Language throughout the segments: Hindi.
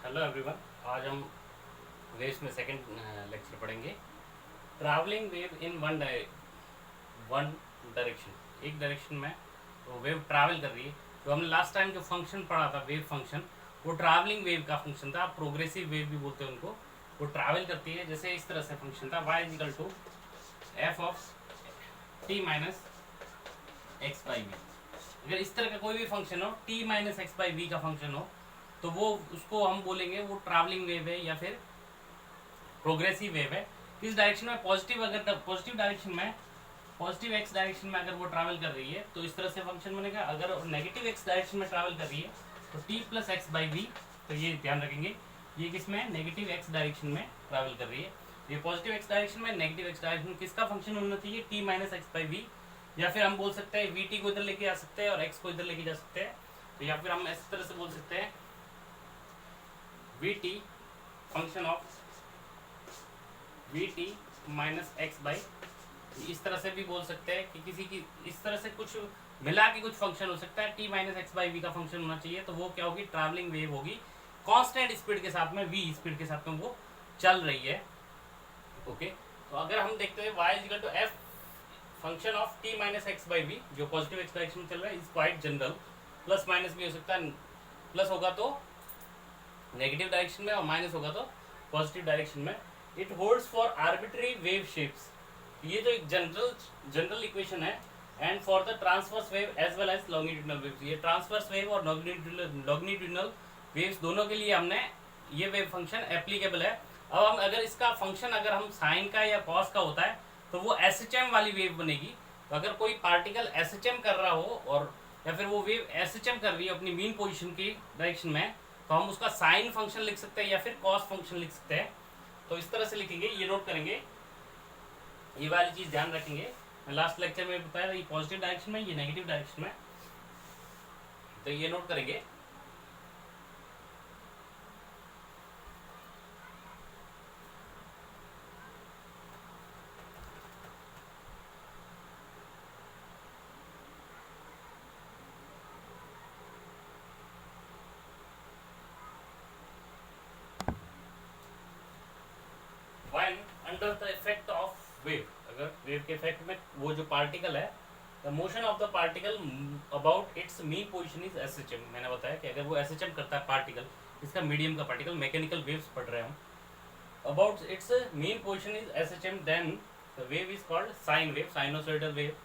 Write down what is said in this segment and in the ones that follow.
Hello everyone. आज हम वेव्स में सेकंड लेक्चर पढ़ेंगे। Travelling wave in one direction, एक डायरेक्शन में वो वेव ट्रैवल कर रही है। तो हमने लास्ट टाइम जो फंक्शन पढ़ा था वेव फंक्शन, वो ट्रैवलिंग वेव का फंक्शन था। प्रोग्रेसिव वेव भी बोलते हैं उनको। वो ट्रैवल करती है, जैसे इस तरह से फंक्शन था y is equal to F of T minus x by V. अगर इस तरह का कोई भी फंक्शन हो, T minus x by we का फंक्शन हो, तो वो उसको हम बोलेंगे वो ट्रैवलिंग वेव है या फिर प्रोग्रेसिव वेव है। किस डायरेक्शन में? पॉजिटिव, अगर पॉजिटिव डायरेक्शन में, पॉजिटिव एक्स डायरेक्शन में अगर वो ट्रैवल कर रही है तो इस तरह से फंक्शन बनेगा। अगर नेगेटिव एक्स डायरेक्शन में ट्रैवल कर रही है तो T plus X by we. तो ये ध्यान रखेंगे, ये किस में? नेगेटिव एक्स डायरेक्शन में ट्रैवल कर रही है। ये पॉजिटिव एक्स डायरेक्शन में, नेगेटिव एक्स डायरेक्शन में किसका फंक्शन होना चाहिए? T minus x by V. या फिर हम बोल सकते हैं वी टी को इधर लेके जा सकते हैं और एक्स को इधर लेके जा सकते हैं। तो या फिर हम इस तरह से बोल सकते हैं we T function of we T minus x by. इस तरह से भी बोल सकते हैं कि किसी की इस तरह से कुछ मिला के कुछ फंक्शन हो सकता है। T minus x by we का फंक्शन होना चाहिए, तो वो क्या होगी? ट्रैवलिंग वेव होगी। कांस्टेंट स्पीड के साथ में, वी स्पीड के साथ में वो चल रही है। ओके, तो अगर हम देखते हैं y is equal to F function of T minus x by V, जो पॉजिटिव एक्स डायरेक्शन में चल रहा है, is quite general. Plus minus भी हो सकता है। प्लस होगा तो नेगेटिव डायरेक्शन में और माइनस होगा तो पॉजिटिव डायरेक्शन में। It holds for arbitrary wave shapes. ये जो एक जनरल इक्वेशन है। And for the transverse wave as well as longitudinal waves. ये ट्रांसवर्स वेव और लॉन्गिट्यूडनल वेव्स दोनों के लिए हमने ये वेव फंक्शन एप्लीकेबल है। अब हम अगर इसका फंक्शन अगर हम साइन का या कॉस का होता है तो वो एसएचएम वाली वेव बनेगी। तो अगर कोई पार्टिकल एसएचएम कर रहा हो और या फिर वो वेव एसएचएम कर रही है अपनी मीन पोजीशन की डायरेक्शन में, तो हम उसका साइन फंक्शन लिख सकते हैं या फिर कॉस फंक्शन लिख सकते हैं। तो इस तरह से लिखेंगे, ये नोट करेंगे, ये वाली चीज ध्यान रखेंगे। मैं लास्ट लेक्चर में बताया था, ये पॉजिटिव डायरेक्शन में, ये नेगेटिव डायरेक्शन में, तो ये नोट करेंगे। When under the effect of wave, अगर वेव के इफेक्ट में वो जो पार्टिकल है, the motion of the particle about its mean position is SHM. मैंने बताया कि अगर वो एसएचएम करता है पार्टिकल, इसका मीडियम का पार्टिकल, मैकेनिकल वेव्स पढ़ रहे हैं हम, about its mean position is SHM, then the wave is called sine wave, sinusoidal wave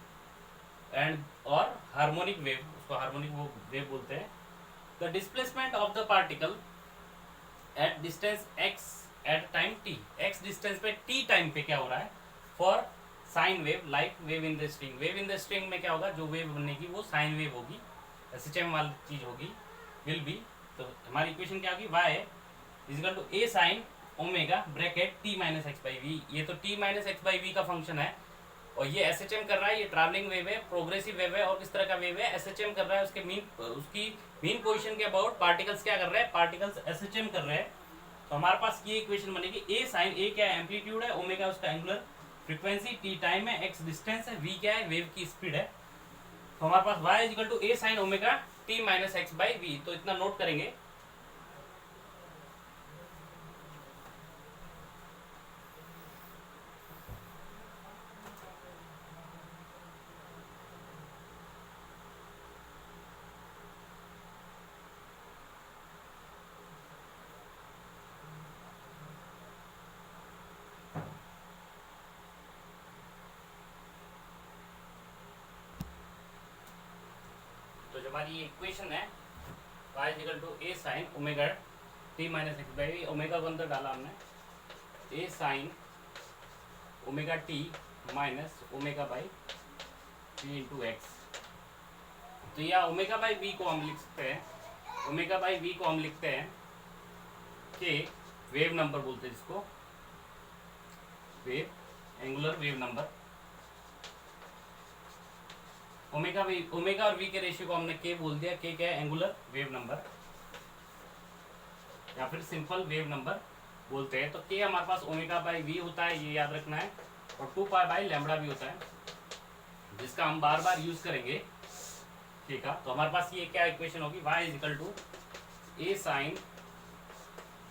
and और हार्मोनिक वेव, उसको हार्मोनिक वेव बोलते हैं। The displacement of the particle at distance x at time t, x distance पे t टाइम पे क्या हो रहा है? For sine wave like wave in the string. Wave in the string में क्या होगा? जो वेव बनेगी वो साइन वेव होगी, एसएचएम वाली चीज होगी, विल बी। तो हमारी इक्वेशन क्या होगी? y is equal to a sine omega bracket t minus x by v. ये तो t minus x by we का फंक्शन है और ये एसएचएम कर रहा है। ये ट्रैवलिंग वेव है, प्रोग्रेसिव वेव है। और किस तरह का वेव है? एसएचएम कर रहा है, उसकी मीन पोजीशन के अबाउट पार्टिकल्स क्या कर रहे हैं? पार्टिकल्स एसएचएम कर रहे हैं। तो हमारे पास ये इक्वेशन बनेगी, ए साइन, ए क्या है? एम्पलीट्यूड है, ओमेगा उसका एंगुलर फ्रीक्वेंसी, टी टाइम है, एक्स डिस्टेंस है, वी क्या है? वेव की स्पीड है। तो हमारे पास y is equal to A sine omega t minus x by we. तो इतना नोट करेंगे। तो जो हमारी ये इक्वेशन है, y is equal to A sine omega t minus x by v, omega को अंदर डाला हमने, A sine omega t minus omega by v into x. तो या ओमेगा बाई वी को हम लिख सकते हैं, ओमेगा बाई वी को हम लिखते हैं कि वेव नंबर बोलते हैं जिसको, wave, angular wave number. Omega और वी के रेशियो को हमने के बोल दिया। के क्या है? एंगुलर वेव नंबर या फिर सिंपल वेव नंबर बोलते हैं। तो के हमारे पास ओमेगा बाई वी होता है, ये याद रखना है, और 2 पाई बाई लैम्बडा भी होता है, जिसका हम बार बार यूज करेंगे। ठीक है, तो हमारे पास ये क्या इक्वेशन होगी? y is equal to A sine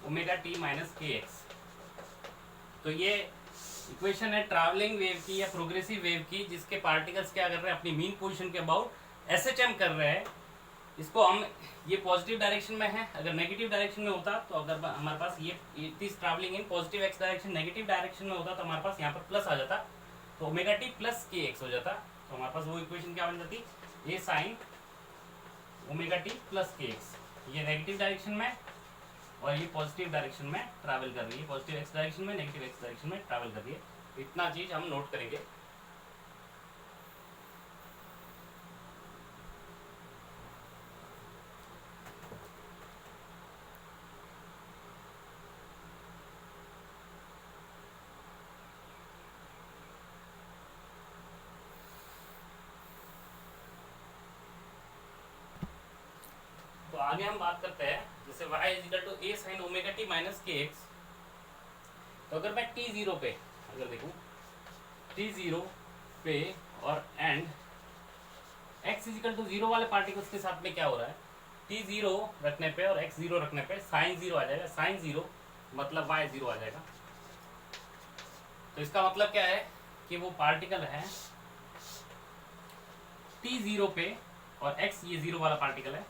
omega t minus k x. तो ये इक्वेशन है ट्रैवलिंग वेव की या प्रोग्रेसिव वेव की, जिसके पार्टिकल्स क्या कर रहे हैं, अपनी मीन पोजीशन के अबाउट एसएचएम कर रहे हैं। इसको हम, ये पॉजिटिव डायरेक्शन में है, अगर नेगेटिव डायरेक्शन में होता तो अगर हमारे पास ये it is travelling in positive X direction, negative direction में होता तो हमारे पास यहाँ पर प्लस आ जाता, तो ओमेगा टी प्लस के एक्स हो जाता। तो हमारे पास वो इक्वेशन क्या बन जाती, ए साइन ओमेगा टी प्लस के एक्स। ये नेगेटिव डायरेक्शन में और ये पॉजिटिव डायरेक्शन में ट्रैवल कर रही है, पॉजिटिव एक्स डायरेक्शन में, नेगेटिव एक्स डायरेक्शन में ट्रैवल कर रही है। इतना चीज हम नोट करेंगे। तो आगे हम बात करते हैं, जैसे y is equal to A sine omega t minus k x. तो अगर मैं t जीरो पे अगर देखूं, t जीरो पे और and x is equal to zero वाले पार्टिकल्स के साथ में क्या हो रहा है, t जीरो रखने पे और x जीरो रखने पे साइन जीरो आ जाएगा, साइन जीरो मतलब y जीरो आ जाएगा। तो इसका मतलब क्या है कि वो पार्टिकल है t जीरो पे और x ये जीरो वाला पार्टिकल है,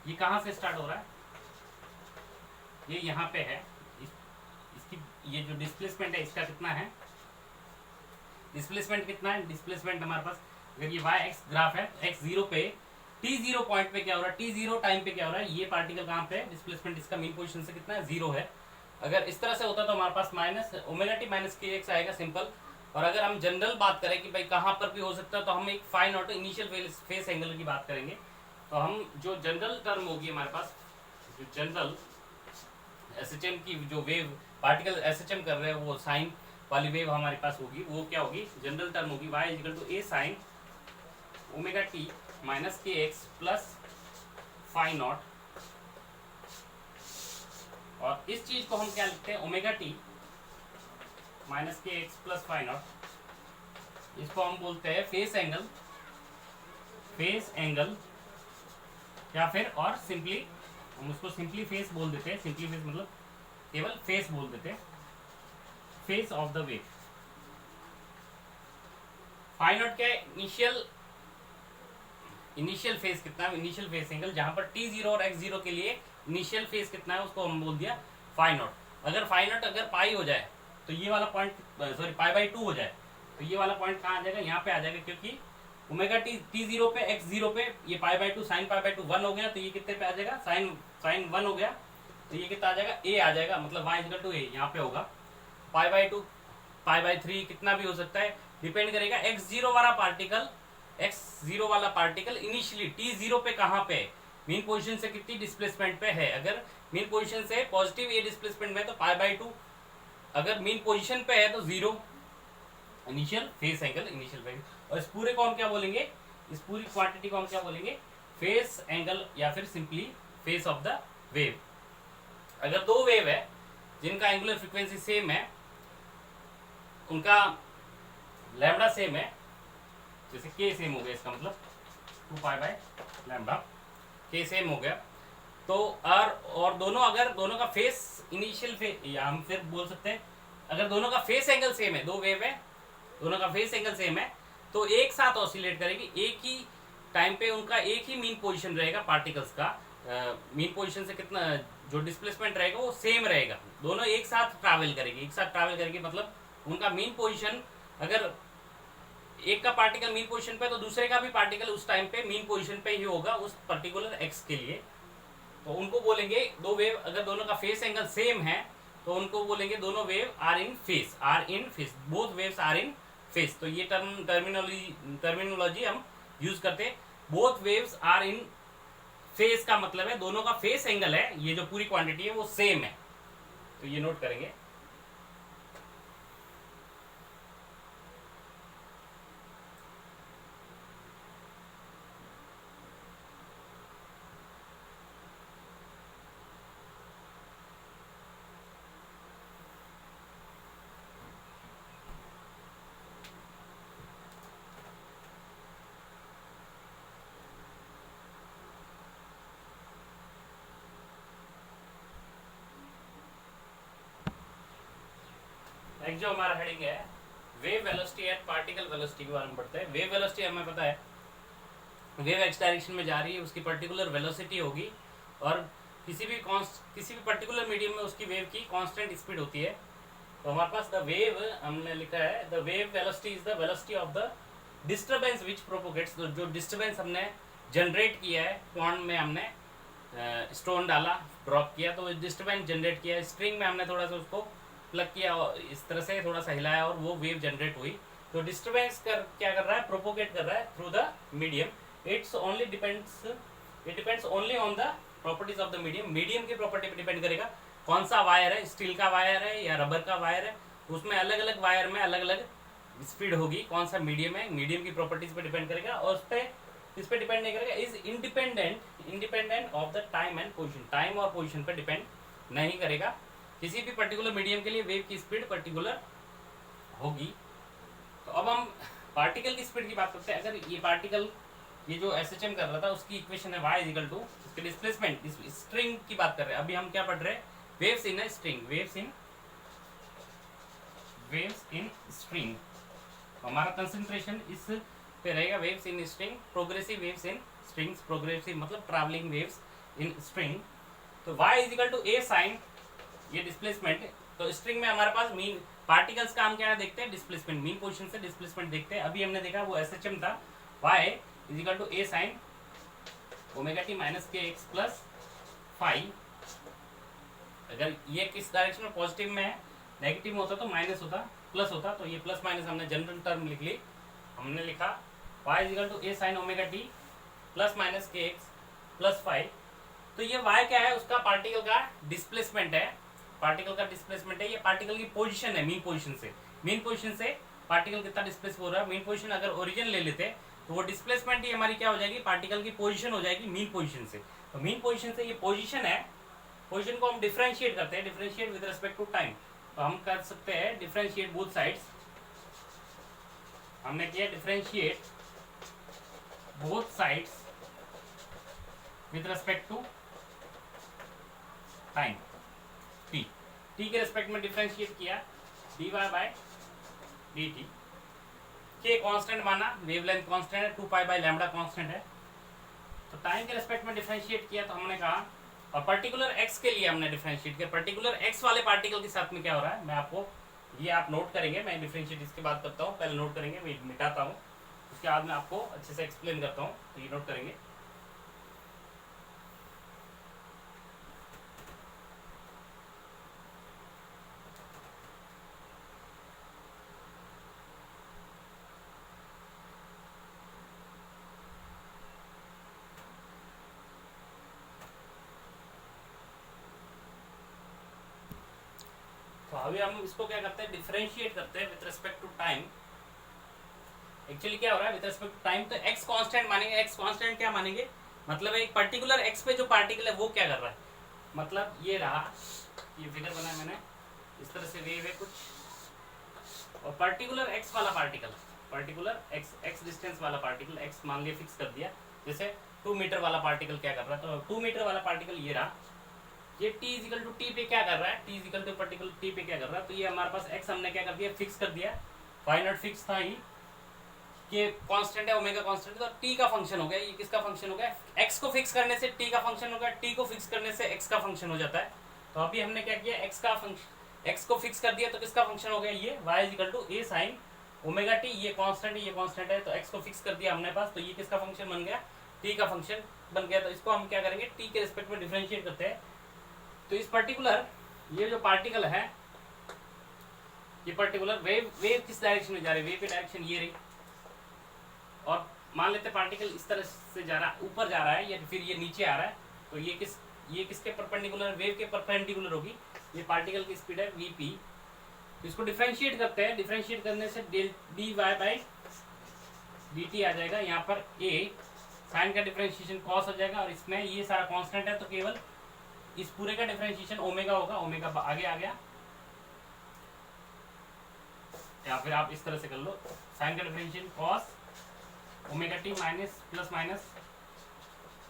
ये कहाँ से स्टार्ट हो रहा है, ये यहाँ पे है। इसकी ये जो डिस्प्लेसमेंट है इसका कितना है, डिस्प्लेसमेंट कितना है, डिस्प्लेसमेंट हमारे पास अगर ये वाई एक्स ग्राफ है, एक्स जीरो पे टी जीरो पॉइंट पे क्या हो रहा है, टी जीरो टाइम पे क्या हो रहा है, ये पार्टिकल कहाँ पे है, डिस्प्लेसमेंट इसका मीन पोजीशन से कितना है, जीरो है। अगर इस तरह से होता तो हमारे पास minus omega t minus k x आएगा, सिंपल। और अगर हम जनरल बात करें कि भाई कहाँ पर भी हो सकता है, तो हम एक fine auto initial face angle की बात करेंगे। तो हम जो जनरल टर्म होगी हमारे पास, जो जनरल एसएचएम की जो वेव पार्टिकल एसएचएम कर रहे हैं, वो साइन वाली वेव हमारे पास होगी, वो क्या होगी, जनरल टर्म होगी y equal to A sine omega t minus k x plus phi naught. और इस चीज को हम क्या लिखते हैं, omega t minus k x plus phi naught. इसको हम बोलते हैं फेस एंगल, फेस एंगल, या फिर और सिंपली हम उसको सिंपली फेस बोल देते हैं, सिंपली फेस मतलब केवल फेस बोल देते हैं, phase of the wave. Phi naught क्या है, इनिशियल फेस कितना है, इनिशियल फेस एंगल, जहां पर टी जीरो और एक्स जीरो के लिए इनिशियल फेस कितना है उसको हम बोल दिया फाई नॉट। अगर फाई नॉट अगर पाई हो जाए तो ये वाला point, sorry pi by two हो जाए तो ये वाला पॉइंट कहाँ आ जाएगा, यहाँ पे आ जाएगा, क्योंकि ओमेगा टी जीरो पे एक्स जीरो पे ये pi by two sine pi by two one हो गया, तो ये कितने पे आ जाएगा, साइन वन हो गया, तो ये कितना आ जाएगा, ए आ जाएगा, मतलब y इक्वल टू ए यहाँ पे होगा। Pi by two pi by three कितना भी हो सकता है, डिपेंड करेगा एक्स जीरो वाला पार्टिकल, एक्स जीरो वाला पार्टिकल इनिशियली टी जीरो पे कहाँ पे मीन पोजीशन से कितनी डिस्प्लेसमेंट पे है। अगर मीन पोजीशन से पॉजिटिव ए डिस्प्लेसमेंट में तो पाई बाई टू, अगर मीन पोजीशन पे है तो zero, initial face angle, initial face. और इस पूरे को हम क्या बोलेंगे, इस पूरी क्वांटिटी को हम क्या बोलेंगे, फेस एंगल या फिर simply face of the wave. अगर दो वेव है जिनका एंगुलर फ्रीक्वेंसी सेम है, उनका लैम्बडा सेम है, जैसे के सेम हो गया, इसका मतलब 2 पाई बाय लैम्बडा, के सेम हो गया, तो और दोनों, अगर दोनों का फेस इनिशियल फेस, या हम फिर बोल सकते हैं अगर दोनों का फेस एंगल सेम है, दो वेव है दोनों का फेस एंगल सेम है, तो एक साथ ऑसिलेट करेगी, एक ही टाइम पे उनका एक ही मीन पोजीशन रहेगा, पार्टिकल्स का मीन पोजीशन से कितना जो डिस्प्लेसमेंट रहेगा वो सेम रहेगा, दोनों एक साथ ट्रैवल करेगी, एक साथ ट्रैवल करेगी, मतलब उनका मीन पोजीशन, अगर एक का पार्टिकल मीन पोजीशन पे तो दूसरे का भी पार्टिकल उस टाइम पे मीन पोजीशन पे ही होगा उस पर्टिकुलर एक्स के लिए। तो उनको बोलेंगे दो वेव, अगर दोनों का फेस एंगल सेम है तो उनको बोलेंगे दोनों wave are in phase, both waves are in phase. तो ये टर्मिनोलॉजी हम यूज करते हैं, both waves are in phase का मतलब है दोनों का फेस एंगल है, ये जो पूरी क्वांटिटी है वो सेम है, तो ये नोट करेंगे। नेक्स्ट जो हमारा हेडिंग है wave velocity at particle velocity के बारे में पढ़ते हैं। वेव वेलोसिटी हमें पता है वेव एक्स डायरेक्शन में जा रही है, उसकी पर्टिकुलर वेलोसिटी होगी और किसी भी पर्टिकुलर मीडियम में उसकी वेव की कांस्टेंट स्पीड होती है। तो हमारे पास द वेव हमने लिखा है the wave velocity is the velocity of the disturbance which propagates. जो डिस्टर्बेंस हमने जनरेट किया है पॉन्ड में, हमने स्टोन डाला, ड्रॉप किया तो डिस्टर्बेंस जनरेट किया, स्ट्रिंग में हमने थोड़ा सा उसको प्लग किया और इस तरह से थोड़ा सा हिलाया और वो वेव जनरेट हुई। तो डिस्टर्बेंस क्या कर रहा है, प्रोपोगेट कर रहा है through the medium. It depends only on the properties of the medium. Medium की प्रॉपर्टी पे डिपेंड करेगा कौन सा वायर है, स्टील का वायर है या रबर का वायर है, उसमें अलग अलग वायर में अलग अलग स्पीड होगी। कौन सा मीडियम है, मीडियम की प्रॉपर्टीज पे डिपेंड करेगा और इस पे डिपेंड नहीं करेगा। Is independent of the time and position. Time और पोजीशन पे डिपेंड नहीं करेगा। किसी भी पर्टिकुलर मीडियम के लिए वेव की स्पीड पर्टिकुलर होगी। तो अब हम पार्टिकल की स्पीड की बात करते हैं। अगर ये पार्टिकल ये जो SHM कर रहा था उसकी इक्वेशन है y इक्वल टू इसके डिस्प्लेसमेंट, स्ट्रिंग की बात कर रहे हैं। अभी हम क्या पढ़ रहे हैं, waves in string, waves in string. हमारा कंसंट्रेशन इस पे रहेगा waves in string, progressive waves in strings. Progressive मतलब ट्रैवलिंग वेव्स इन स्ट्रिंग। तो y equal to a sine ये डिस्प्लेसमेंट। तो स्ट्रिंग में हमारे पास मीन पार्टिकल्स का हम क्या देखते हैं, डिस्प्लेसमेंट, मीन पोजीशन से डिस्प्लेसमेंट देखते हैं। अभी हमने देखा वो SHM था, y equal to a sine omega t minus k x plus five. अगर ये किस डायरेक्शन में पॉजिटिव में है, नेगेटिव में होता तो माइनस होता, प्लस होता, तो ये प्लस माइनस हमने जनरल टर्म लिख ली। हमने लिखा y equal to a sine omega t plus minus k x plus five. तो ये y क्या है, उसका पार्टिकल का डिस्प्लेसमेंट है, पार्टिकल का डिस्प्लेसमेंट है। ये पार्टिकल की पोजीशन है, मीन पोजीशन से पार्टिकल कितना डिस्प्लेस हो रहा है। मीन पोजीशन अगर ओरिजिन ले लेते तो वो डिस्प्लेसमेंट ही हमारी क्या हो जाएगी, पार्टिकल की पोजीशन हो जाएगी मीन पोजीशन से। तो मीन पोजीशन से ये पोजीशन है, पोजीशन को हम डिफरेंशिएट करते हैं, differentiate with respect to time. तो हम कर सकते हैं डिफरेंशिएट बोथ साइड्स। हमने किया differentiate both sides with respect to time, t के रिस्पेक्ट में डिफरेंशिएट किया, dy by dt। K constant माना, वेवलेंथ कांस्टेंट है, 2 पाई बाय लैम्बडा कांस्टेंट है। तो टाइम के रिस्पेक्ट में डिफरेंशिएट किया तो हमने कहा, और पर्टिकुलर x के लिए हमने डिफरेंशिएट किया। पर्टिकुलर x वाले पार्टिकल के साथ में क्या हो रहा है, मैं आपको ये आप नोट करेंगे, मैं डिफरेंशिएट इसके बाद करता हूँ, पहले नोट करेंगे, मैं मिटाता हूँ, उसके बाद मैं आपको अच्छे से एक्सप्लेन करता हूँ, तो ये नोट करेंगे। तो अभी हम इसको क्या करते हैं, डिफरेंशिएट करते हैं with respect to time. Actually क्या हो रहा है विद रिस्पेक्ट टू टाइम, तो x कांस्टेंट मानेंगे। x कांस्टेंट क्या मानेंगे, मतलब एक पर्टिकुलर x पे जो पार्टिकल है वो क्या कर रहा है, मतलब ये रहा, ये फिगर बनाया मैंने, इस तरह से वेव है कुछ, और पर्टिकुलर x वाला पार्टिकल, पर्टिकुलर x डिस्टेंस वाला पार्टिकल, x मान लिया फिक्स कर दिया। जैसे 2 मीटर वाला पार्टिकल क्या कर रहा है, तो 2 मीटर वाला पार्टिकल ये रहा, ये t इक्वल टू टी पे क्या कर रहा है, t equal to particular t पे क्या कर रहा है। तो ये हमारे पास x हमने क्या कर दिया, फिक्स कर दिया, फाइनल फिक्स था ही, ये कांस्टेंट है, ओमेगा कांस्टेंट, तो t का फंक्शन हो गया। ये किसका फंक्शन हो गया, x को फिक्स करने से t का फंक्शन हो गया, t को फिक्स करने से x का फंक्शन हो जाता है। तो अभी हमने क्या किया, x को फिक्स कर दिया तो किसका फंक्शन हो गया, ये y equal to a sine omega t, ये कांस्टेंट है, तो x को फिक्स कर दिया हमने पास, तो ये किसका फंक्शन बन गया, t का फंक्शन बन गया। तो इसको हम क्या करेंगे, t के रिस्पेक्ट में डिफरेंशिएट करते हैं। तो इस पर्टिकुलर ये जो पार्टिकल है, ये पर्टिकुलर वेव किस डायरेक्शन में जा रही है, वेव की डायरेक्शन ये रही, और मान लेते पार्टिकल इस तरह से जा रहा है, ऊपर जा रहा है या फिर ये नीचे आ रहा है, तो ये किसके परपेंडिकुलर, वेव के परपेंडिकुलर होगी। ये पार्टिकल की स्पीड है vp। तो इसको डिफरेंशिएट करते हैं, डिफरेंशिएट करने से dy बाय dt आ जाएगा। यहाँ पर a साइन का डिफरेंशिएशन कॉस हो जाएगा, और इसमें ये सारा कांस्टेंट है, तो केवल इस पूरे का डिफरेंशिएशन ओमेगा होगा, ओमेगा आगे आ गया, या फिर आप इस तरह से कर लो, साइन का differentiation cos omega t minus plus minus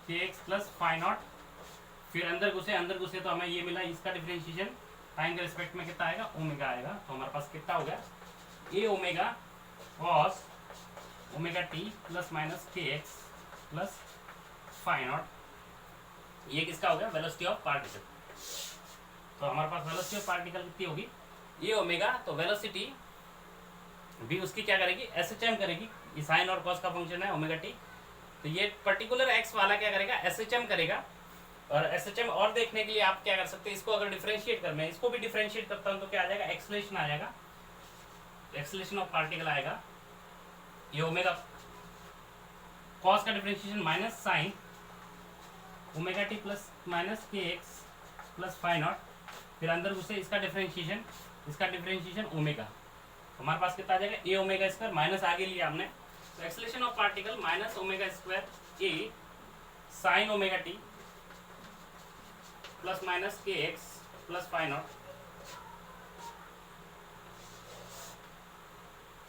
k x plus phi not. फिर अंदर घुसे तो हमें ये मिला, इसका डिफरेंशिएशन साइन के रिस्पेक्ट में कितना आएगा, ओमेगा आएगा। तो हमारे पास कितना हो गया, A omega cos omega t plus minus k x plus phi naught, ये किसका हो गया, वेलोसिटी ऑफ पार्टिकल। तो हमारे पास वेलोसिटी ऑफ पार्टिकल कितनी होगी, ये ओमेगा, तो वेलोसिटी भी उसकी क्या करेगी, एसएचएम करेगी। ये साइन और कॉस का फंक्शन है ओमेगा टी, तो ये पर्टिकुलर एक्स वाला क्या करेगा, एसएचएम करेगा। और एसएचएम और देखने के लिए आप क्या कर सकते हैं, इसको अगर डिफरेंशिएट करना है, इसको भी डिफरेंशिएट करता हूं तो क्या आ जाएगा, एक्सेलरेशन आ जाएगा, एक्सेलरेशन ऑफ पार्टिकल आएगा। ये ओमेगा कॉस का differentiation minus sign omega t plus minus k x plus phi not, फिर अंदर घुसे इसका डिफरेंशिएशन ओमेगा, हमारे पास कितना आ जाएगा, ए ओमेगा स्क्वायर, माइनस आगे लिया हमने, तो acceleration of particle minus omega square A sine omega t plus minus k x plus phi naught.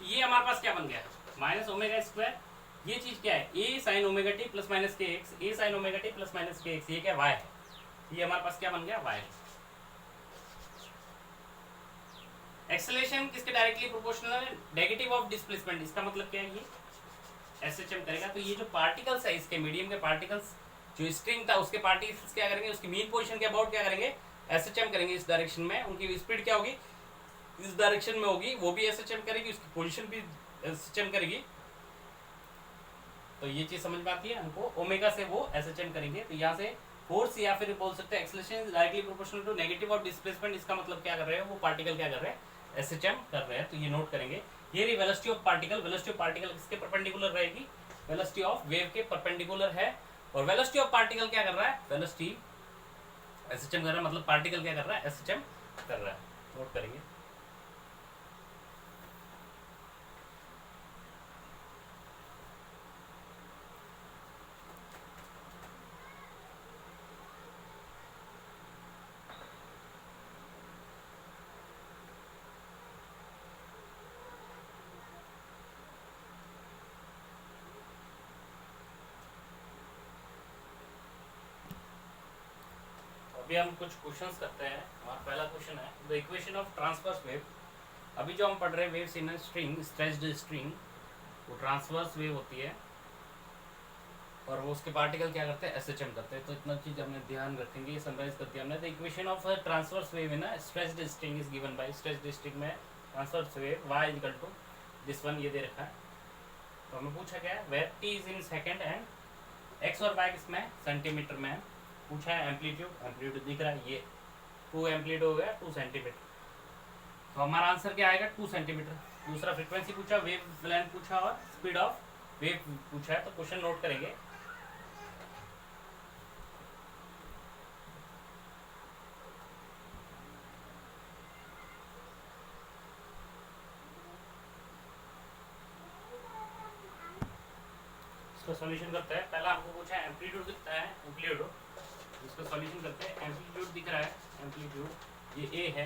ये हमारे पास क्या बन गया, माइनस ओमेगा स्क्वायर, ये चीज क्या है, A sine omega t plus minus k x, A sine omega t plus minus k x, ये क्या वाई है, ये हमारे पास क्या बन गया, वाई। एक्सेलरेशन किसके डायरेक्टली प्रोपोर्शनल है, नेगेटिव ऑफ डिस्प्लेसमेंट, इसका मतलब क्या है, ये एसएचएम करेगा। तो ये जो पार्टिकल्स है, इसके मीडियम के पार्टिकल्स, जो स्ट्रिंग था उसके पार्टिकल्स क्या करेंगे, उसकी मीन पोजीशन के अबाउट क्या करेंगे, एसएचएम करेंगे इस डायरेक्शन में, उनकी स्पीड क्या होगी, इस डायरेक्शन में होगी, वो भी एसएचएम करेगी, उसकी पोजीशन भी एसएचएम करेगी। तो ये चीज समझ में आती है हमको, ओमेगा से वो एसएचएम करेंगे। तो यहाँ से फोर्स या फिर बोल सकते हैं acceleration directly proportional to negative of displacement, इसका मतलब क्या कर रहे हैं, वो पार्टिकल क्या कर रहे हैं, एसएचएम कर रहे हैं। तो ये नोट करेंगे। ये रही velocity of particle, velocity of particle किसके परपेंडिकुलर रहेगी, वेलोसिटी ऑफ वेव के परपेंडिकुलर है। और वेलोसिटी ऑफ पार्टिकल क्या कर रहा है, वेलोसिटी एसएचएम कर रहा है, मतलब पार्टिकल क्या कर रहा है, एसएचएम कर रहा है, नोट करेंगे। अभी हम कुछ क्वेश्चंस करते हैं। हमारा पहला क्वेश्चन है, the equation of transverse wave. अभी जो हम पढ़ रहे हैं waves in string, stretched string, वो ट्रांसवर्स वेव होती है और वो उसके पार्टिकल क्या करते हैं, एसएचएम करते हैं। तो इतना चीज हमने ध्यान रखेंगे, समराइज कर दिया हमने। The equation of transverse wave in stretched string is given by, stretched string में transverse wave y equal to this one, ये दे रखा है। तो हमें पूछा गया है where t is in second and x और y किसमें, सेंटीमीटर में है। पूछा है एम्पलीट्यूड, एम्पलीट्यूड दिख रहा है, ये 2 एम्पलीट्यूड हो गया 2 सेंटीमीटर। तो हमारा आंसर क्या आएगा, 2 सेंटीमीटर। दूसरा फ्रीक्वेंसी पूछा, वेव लेंथ पूछा और स्पीड ऑफ वेव पूछा है। तो क्वेश्चन नोट करेंगे। इसका सॉल्यूशन करते हैं। पहला हमको पूछा है एम्पलीट्यूड कितना है, एम्पलीट्यूड, इसका सॉल्यूशन करते हैं। एम्पलीट्यूड दिख रहा है, एम्पलीट्यूड ये ए है,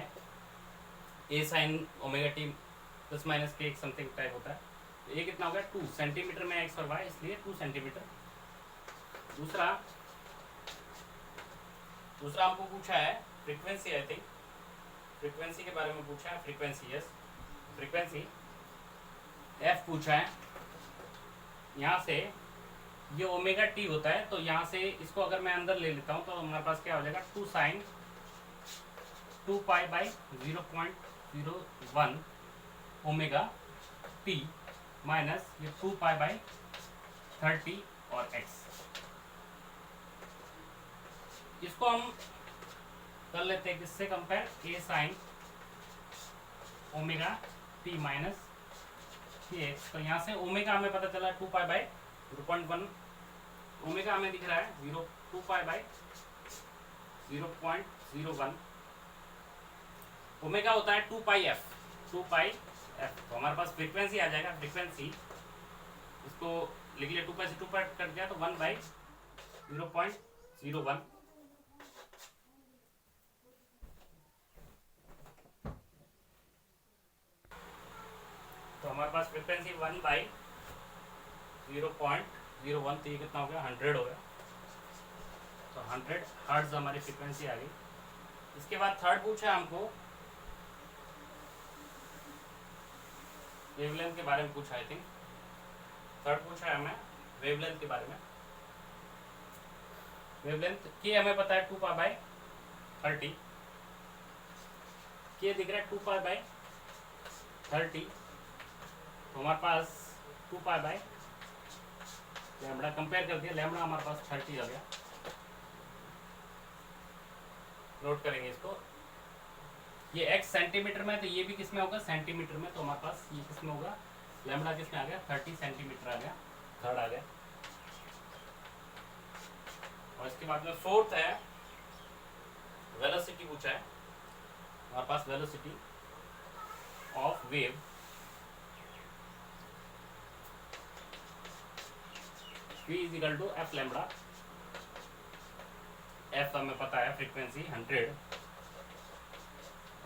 A sine omega t plus minus k एक समथिंग टाइप होता है। तो ये कितना हो गया, 2 सेंटीमीटर में एक्स और वाई, इसलिए 2 सेंटीमीटर। दूसरा हमको पूछा है फ्रीक्वेंसी, आई थिंक फ्रीक्वेंसी के बारे में पूछा है, फ्रीक्वेंसी, यस फ्रीक्वेंसी एफ पूछा है। यहाँ से ये ओमेगा टी होता है, तो यहाँ से इसको अगर मैं अंदर ले लेता हूँ तो हमारे पास क्या हो जाएगा, 2 sine 2 pi by 0.01 omega t minus ये 2 पाई बाई 30 और x। इसको हम कर लेते हैं किससे compare, a sine omega t minus k x. तो यहाँ से ओमेगा हमें पता चला 2 पाई बाई 0.1, ओमेगा हमें दिख रहा है 2 पाई बाई 0.01, ओमेगा होता है 2 पाई एफ, 2 पाई एफ। तो हमारे पास फ्रीक्वेंसी आ जाएगा, फ्रीक्वेंसी इसको लिख लिया, 2 पाई से 2 पाई कट गया तो 1 बाई 0.01। तो हमारे पास फ्रीक्वेंसी 1 बाई 0.01, तो ये कितना हो गया, 100 हो गया। तो 100 हर्ट्ज हमारी फ्रीक्वेंसी आ गई। इसके बाद थर्ड पूछा हमको वेवलेंथ के बारे में पूछा, आई थिंक थर्ड पूछा है हमें वेवलेंथ के बारे में। वेवलेंथ के हमें पता है 2π/30, के दिख रहा है 2π/30, तो हमारे पास 2π/, लैम्बडा कंपेयर कर दिया, लैम्बडा हमारे पास 30 आ गया। नोट करेंगे इसको, ये x सेंटीमीटर में, तो ये भी किस में होगा, सेंटीमीटर में, तो हमारे पास ये किस में होगा, लैम्बडा किस में आ गया, 30 सेंटीमीटर आ गया, थर्ड आ गया। और इसके बाद में फोर्थ है वेलोसिटी पूछा है हमारे पास, velocity of wave v is equal to f lambda, f हमें पता है फ्रीक्वेंसी 100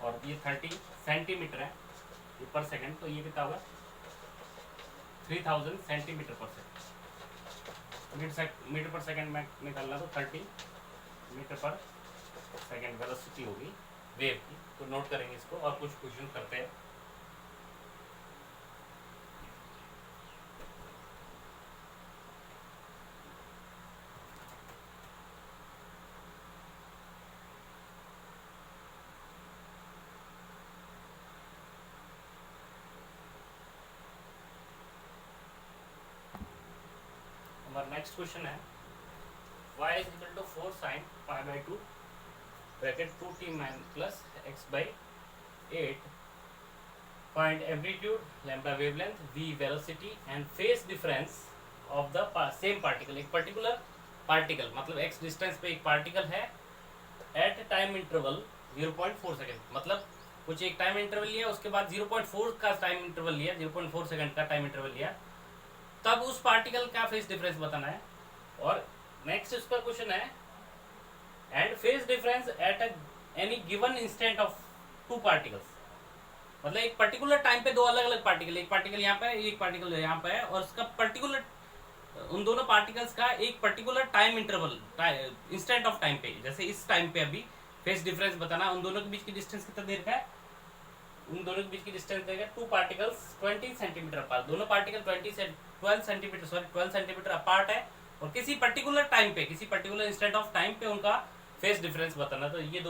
और ये 30 सेंटीमीटर है ये पर सेकंड, तो ये कितना होगा 3000 सेंटीमीटर पर सेकंड। मीटर पर सेकंड में निकालना तो 30 मीटर पर सेकंड वेलोसिटी होगी वेव की। तो नोट करेंगे इसको और कुछ क्वेश्चन करते हैं। हमारा नेक्स्ट क्वेश्चन है y is equal to 4 sin π/2 bracket 2t plus x/8 find amplitude lambda wavelength v velocity and phase difference of the same particle. एक पर्टिकुलर पार्टिकल मतलब x डिस्टेंस पे एक पार्टिकल है एट टाइम इंटरवल 0.4 सेकेंड, मतलब कुछ एक टाइम इंटरवल लिया, उसके बाद 0.4 का टाइम इंटरवल लिया, 0.4 सेकेंड का टाइम इंटरवल लिया, तब उस पार्टिकल का फेस डिफरेंस बताना है। और नेक्स्ट उसका क्वेश्चन है and phase difference at any given instant of two particles, मतलब एक पर्टिकुलर टाइम पे दो अलग अलग पार्टिकल, एक पार्टिकल यहाँ पे है, एक पार्टिकल यहाँ पे है, और उसका पर्टिकुलर उन दोनों पार्टिकल्स का एक particular time interval instant of time पे, जैसे इस टाइम पे अभी फेस डिफरेंस बताना। उन दोनों के बीच की डिस्टेंस कितना देर का है, उन दोनों के बीच की डिस्टेंस देगा टू पार्टिकल्स 20 सेंटीमीटर अपार्ट, दोनों पार्टिकल 12 सेंटीमीटर अपार्ट है, और किसी पर्टिकुलर टाइम पे, किसी पर्टिकुलर इंस्टेंट ऑफ टाइम पे उनका फेस डिफरेंस बताना। तो ये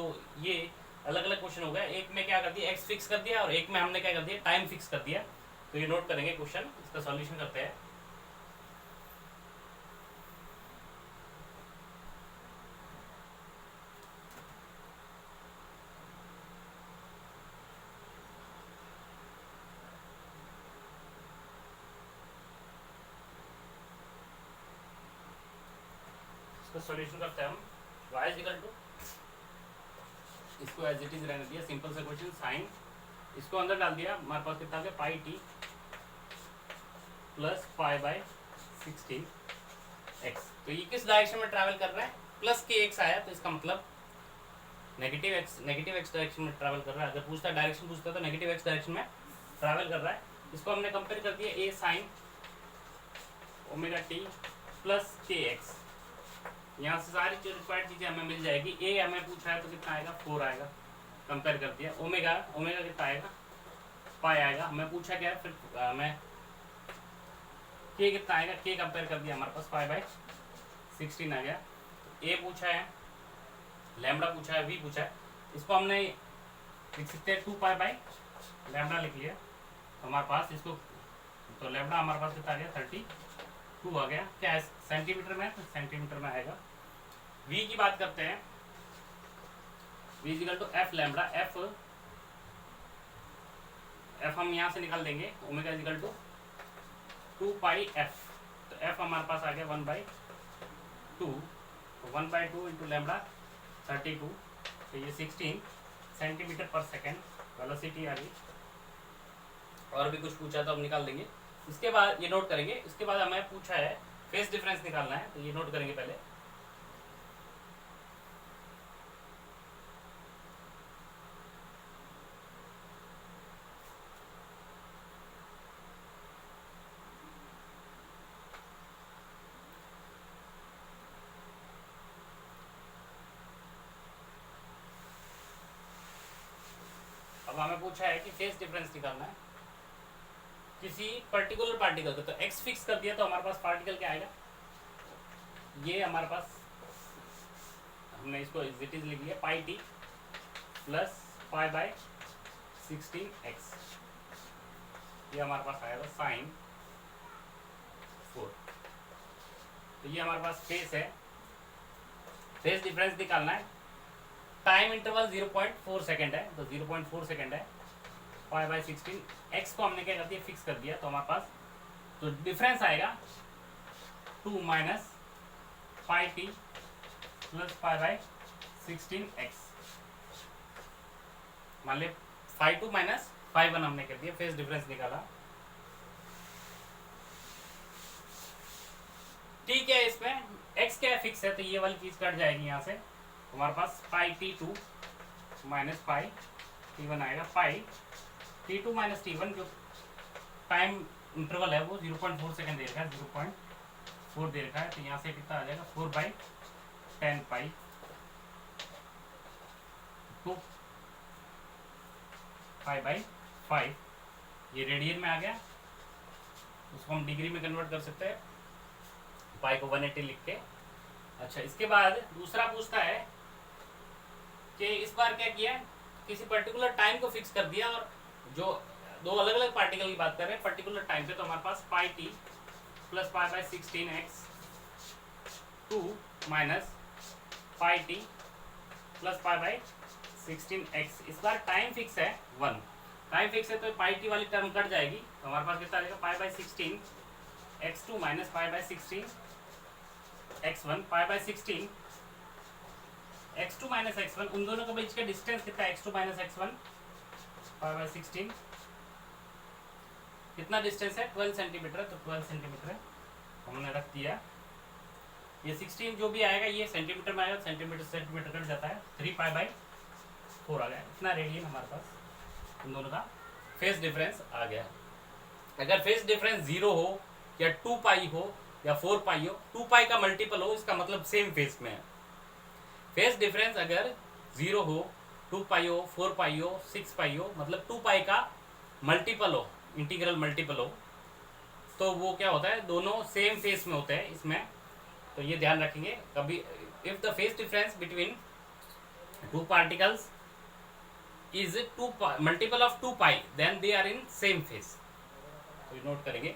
अलग अलग क्वेश्चन हो गया, एक में क्या कर दिया एक्स फिक्स कर दिया और एक में हमने क्या कर दिया टाइम फिक्स कर दिया। तो ये नोट करेंगे क्वेश्चन, इसका सॉल्यूशन करते हैं। इसका सॉल्यूशन करते हैं हम। y इज इक्वल टू, इसको एज इट इज रहने दिया, सिंपल सा क्वेश्चन, साइन इसको अंदर डाल दिया, हमारे पास कितना आ गया पाई टी प्लस π/16 x। तो ये किस डायरेक्शन में ट्रैवल कर रहा है, प्लस के एक्स आया, तो इसका मतलब नेगेटिव एक्स डायरेक्शन में ट्रैवल कर रहा है। अगर पूछता डायरेक्शन पूछता तो नेगेटिव एक्स डायरेक्शन में ट्रैवल कर रहा है। इसको हमने कंपेयर कर दिया a sine omega t plus के एक्स, यहाँ से सारी जो रिक्वायर्ड चीज़ें हमें मिल जाएगी। ए हमें पूछा है तो कितना आएगा 4 आएगा, कंपेयर कर दिया। ओमेगा कितना आएगा पाई आएगा, हमें पूछा क्या है, फिर हमें के कितना आएगा, के कंपेयर कर दिया, हमारे पास π/16 आ गया। ए पूछा है, लैम्बडा पूछा है, वी पूछा है, इसको हमने लिख सकते हैं 2π/λ लिख लिया, तो हमारे पास इसको, तो लैम्बडा हमारे पास कितना आ गया 32 आ गया। क्या है सेंटीमीटर में, तो सेंटीमीटर में आएगा। v की बात करते हैं, v is equal to f lambda, f हम यहाँ से निकाल देंगे, omega is equal to 2πf, तो f हमारे पास आ गया 1/2, तो 1/2 इंटू लैम्बडा 32, तो ये 16 सेंटीमीटर पर सेकेंड वेलोसिटी आ गई। और भी कुछ पूछा तो हम निकाल देंगे। इसके बाद ये नोट करेंगे, इसके बाद हमें पूछा है फेस डिफरेंस निकालना है, तो ये नोट करेंगे पहले। देखो हमें पूछा है कि फेस डिफरेंस निकालना है किसी पर्टिकुलर पार्टिकल का, तो एक्स फिक्स कर दिया तो हमारे पास पार्टिकल क्या आएगा, ये हमारे पास हमने इसको इज इट इज लिख लिया pi t plus pi by 16x, ये हमारे पास आएगा साइन 4। तो ये हमारे पास फेस है, फेस डिफरेंस निकालना है। टाइम इंटरवल 0.4 सेकेंड है, तो 0.4 सेकेंड है। पाई बाय 16 एक्स को हमने क्या कर दिया, फिक्स कर दिया, तो हमारे पास तो डिफरेंस आएगा 2 minus pi t plus pi by 16x। मान लिया 5 2 माइनस 5 1 हमने कर दिया, फेस डिफरेंस निकाला। ठीक है, इसमें x क्या फिक्स है, तो ये वाली चीज कट जाएगी यहाँ से, हमारे पास पाई T2 माइनस पाई T1 आएगा। पाई T2 माइनस T1 जो टाइम इंटरवल है वो 0.4 सेकेंड दे रखा है, 0.4 दे रखा है, तो यहाँ से कितना आ जाएगा 4/10 पाई 2 पाई/5, ये रेडियन में आ गया, उसको हम डिग्री में कन्वर्ट कर सकते हैं, पाई को 180 लिख के। अच्छा, इसके बाद दूसरा पूछता है कि इस बार क्या किया, किसी पर्टिकुलर टाइम को फिक्स कर दिया, और जो दो अलग अलग पार्टिकल की बात कर रहे हैं पर्टिकुलर टाइम पे, तो हमारे पास pi t plus pi by 16x 2 minus pi t plus pi by 16x। इस बार टाइम फिक्स है 1, टाइम फिक्स है तो पाई टी वाली टर्म कट जाएगी, तो हमारे पास कितना आ जाएगा pi by 16 x2 minus pi by 16 x1 pi by 16 x2 minus x1, उन दोनों के बीच का डिस्टेंस कितना है, x2 minus x1 pi by 16, कितना डिस्टेंस है 12 सेंटीमीटर, तो 12 सेंटीमीटर हमने रख दिया। ये 16 जो भी आएगा ये सेंटीमीटर में आएगा, सेंटीमीटर सेंटीमीटर कट जाता है, 3 पाई बाय 4 आ गया, इतना रेडियन हमारे पास उन दोनों का फेस डिफरेंस आ गया। अगर फेस डिफरेंस 0 हो या 2 पाई हो या 4 पाई हो, 2 पाई का मल्टीपल हो, इसका मतलब सेम फेस में है। फेस डिफरेंस अगर 0 हो, 2 पाई हो, 4 पाई हो, 6 पाई हो, मतलब 2 पाई का मल्टीपल हो, इंटीग्रल मल्टीपल हो, तो वो क्या होता है, दोनों सेम फेस में होते हैं इसमें, तो ये ध्यान रखेंगे कभी। If the phase difference between two particles is multiple of 2 pi, then they are in same phase, तो नोट करेंगे।